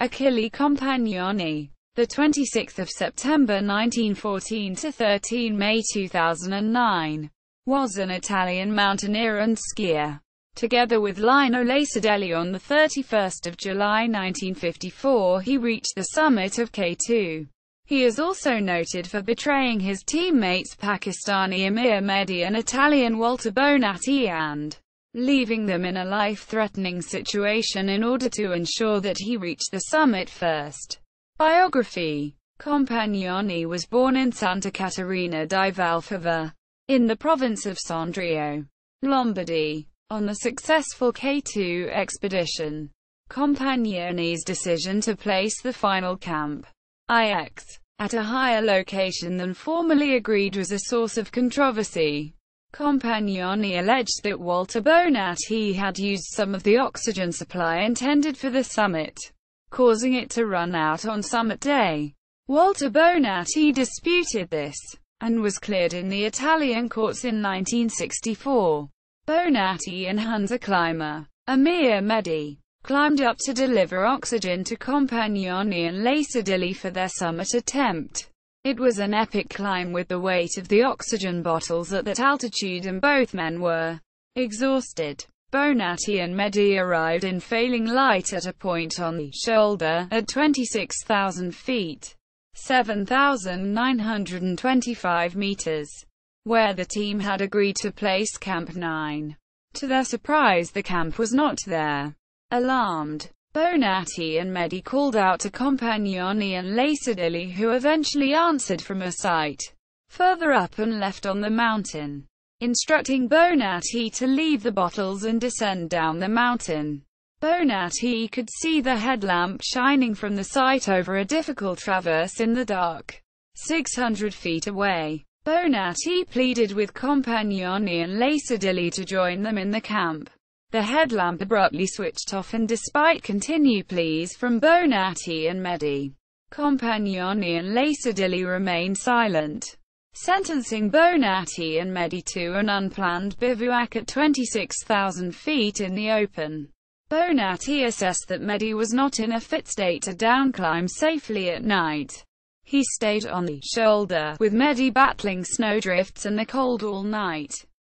Achille Compagnoni. The 26th of September 1914 to 13 May 2009, was an Italian mountaineer and skier. Together with Lino Lacedelli on the 31st of July 1954, he reached the summit of K2. He is also noted for betraying his teammates Pakistani Amir, Mehdi and Italian Walter Bonatti, and leaving them in a life-threatening situation in order to ensure that he reached the summit first. Biography. Compagnoni was born in Santa Caterina di Valfava, in the province of Sondrio, Lombardy. On the successful K2 expedition, Compagnoni's decision to place the final camp, IX, at a higher location than formerly agreed was a source of controversy. Compagnoni alleged that Walter Bonatti had used some of the oxygen supply intended for the summit, causing it to run out on summit day. Walter Bonatti disputed this, and was cleared in the Italian courts in 1964. Bonatti and Hunter climber Amir Mehdi climbed up to deliver oxygen to Compagnoni and Lacedelli for their summit attempt. It was an epic climb with the weight of the oxygen bottles at that altitude, and both men were exhausted. Bonatti and Mehdi arrived in failing light at a point on the shoulder, at 26,000 feet, 7,925 meters, where the team had agreed to place Camp 9. To their surprise, the camp was not there. Alarmed, Bonatti and Mehdi called out to Compagnoni and Lacedelli, who eventually answered from a site further up and left on the mountain, instructing Bonatti to leave the bottles and descend down the mountain. Bonatti could see the headlamp shining from the site over a difficult traverse in the dark, 600 feet away. Bonatti pleaded with Compagnoni and Lacedelli to join them in the camp. The headlamp abruptly switched off, and despite continued pleas from Bonatti and Mehdi, Compagnoni and Lacedelli remained silent, sentencing Bonatti and Mehdi to an unplanned bivouac at 26,000 feet in the open. Bonatti assessed that Mehdi was not in a fit state to downclimb safely at night. He stayed on the shoulder, with Mehdi battling snowdrifts and the cold all night.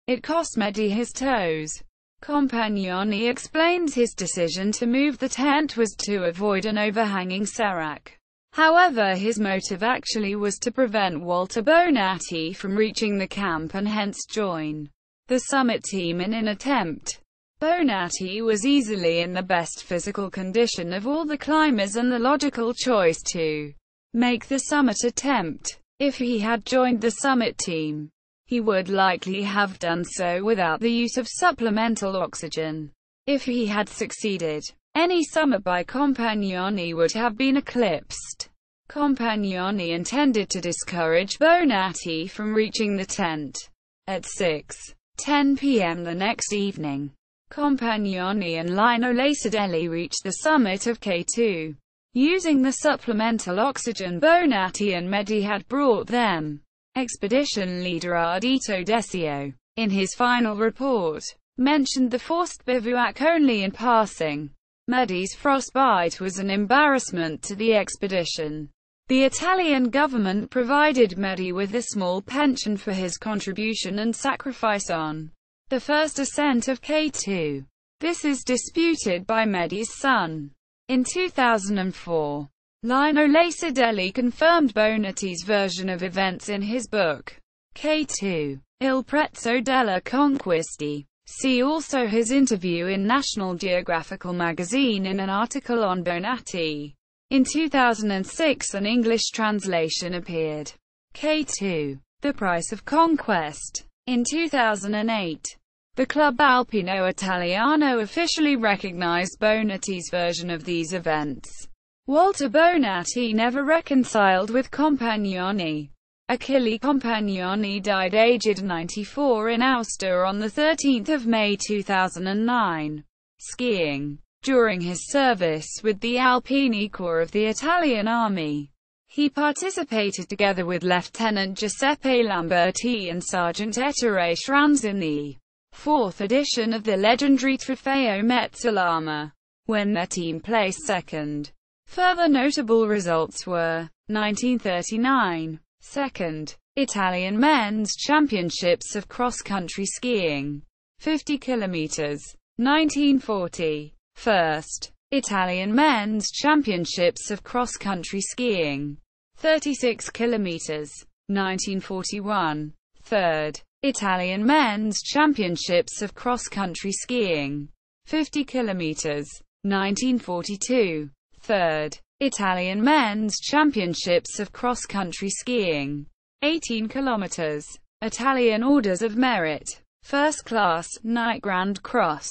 It cost Mehdi his toes. Compagnoni explains his decision to move the tent was to avoid an overhanging serac. However, his motive actually was to prevent Walter Bonatti from reaching the camp and hence join the summit team in an attempt. Bonatti was easily in the best physical condition of all the climbers and the logical choice to make the summit attempt. If he had joined the summit team, he would likely have done so without the use of supplemental oxygen. If he had succeeded, any summit by Compagnoni would have been eclipsed. Compagnoni intended to discourage Bonatti from reaching the tent. At 6:10 p.m. the next evening, Compagnoni and Lino Lacedelli reached the summit of K2. Using the supplemental oxygen Bonatti and Mehdi had brought them. Expedition leader Ardito Desio, in his final report, mentioned the forced bivouac only in passing. Mehdi's frostbite was an embarrassment to the expedition. The Italian government provided Mehdi with a small pension for his contribution and sacrifice on the first ascent of K2. This is disputed by Mehdi's son. In 2004, Lino Lacedelli confirmed Bonatti's version of events in his book, K2, Il prezzo della conquista. See also his interview in National Geographical magazine in an article on Bonatti. In 2006 an English translation appeared. K2, The Price of Conquest. In 2008, the Club Alpino Italiano officially recognized Bonatti's version of these events. Walter Bonatti never reconciled with Compagnoni. Achille Compagnoni died aged 94 in Aosta on 13 May 2009, skiing. During his service with the Alpini Corps of the Italian Army, he participated together with Lieutenant Giuseppe Lamberti and Sergeant Ettore Schranz in the 4th edition of the legendary Trofeo Mezzalama, when their team placed second. Further notable results were 1939, second, Italian Men's Championships of Cross-Country Skiing, 50 kilometers, 1940, first, Italian Men's Championships of Cross-Country Skiing, 36 kilometers, 1941, third, Italian Men's Championships of Cross-Country Skiing, 50 kilometers, 1942, third, Italian Men's Championships of Cross-Country Skiing, 18 kilometers, Italian Orders of Merit, First Class, Knight Grand Cross,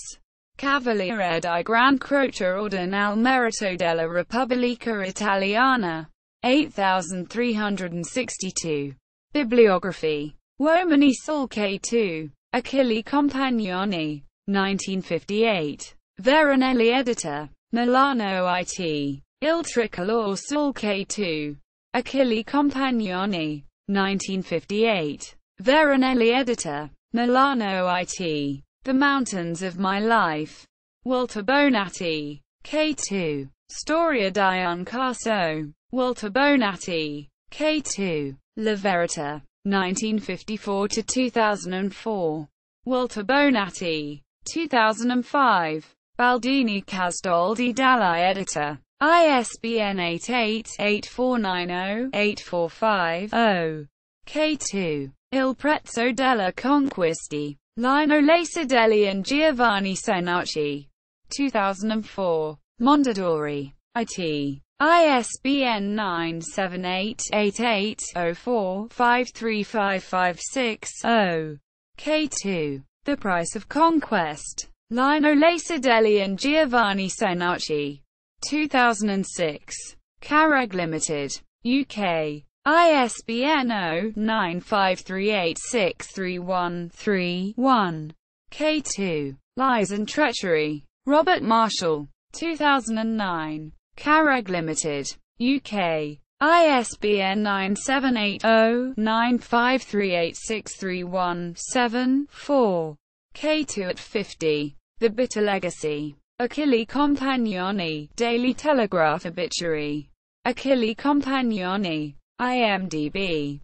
Cavaliere di Gran Croce Ordine al Merito della Repubblica Italiana, 8362. Bibliography. Uomini sul K2. Achille Compagnoni. 1958. Veronelli editor. Milano IT. Il Tricolore sul K2. Achille Compagnoni. 1958. Veronelli editor. Milano IT. The Mountains of My Life. Walter Bonatti. K2. Storia di un caso. Walter Bonatti. K2. La Verità. 1954–2004. Walter Bonatti. 2005. Baldini Castaldi Dalai editor. ISBN 88-8490-845-0. K2. Il prezzo della conquisti. Lino Lacedelli and Giovanni Senaucci. 2004. Mondadori. IT. ISBN 978-8804-53556-0. K2. The Price of Conquest. Lino Lacedelli and Giovanni Senaucci. 2006. Carreg Limited. UK. ISBN 0-953863131. K2. Lies and Treachery. Robert Marshall. 2009. Carreg Limited. UK. ISBN 978-0-953863174. K2 at 50. The Bitter Legacy. Achille Compagnoni. Daily Telegraph obituary. Achille Compagnoni. IMDb.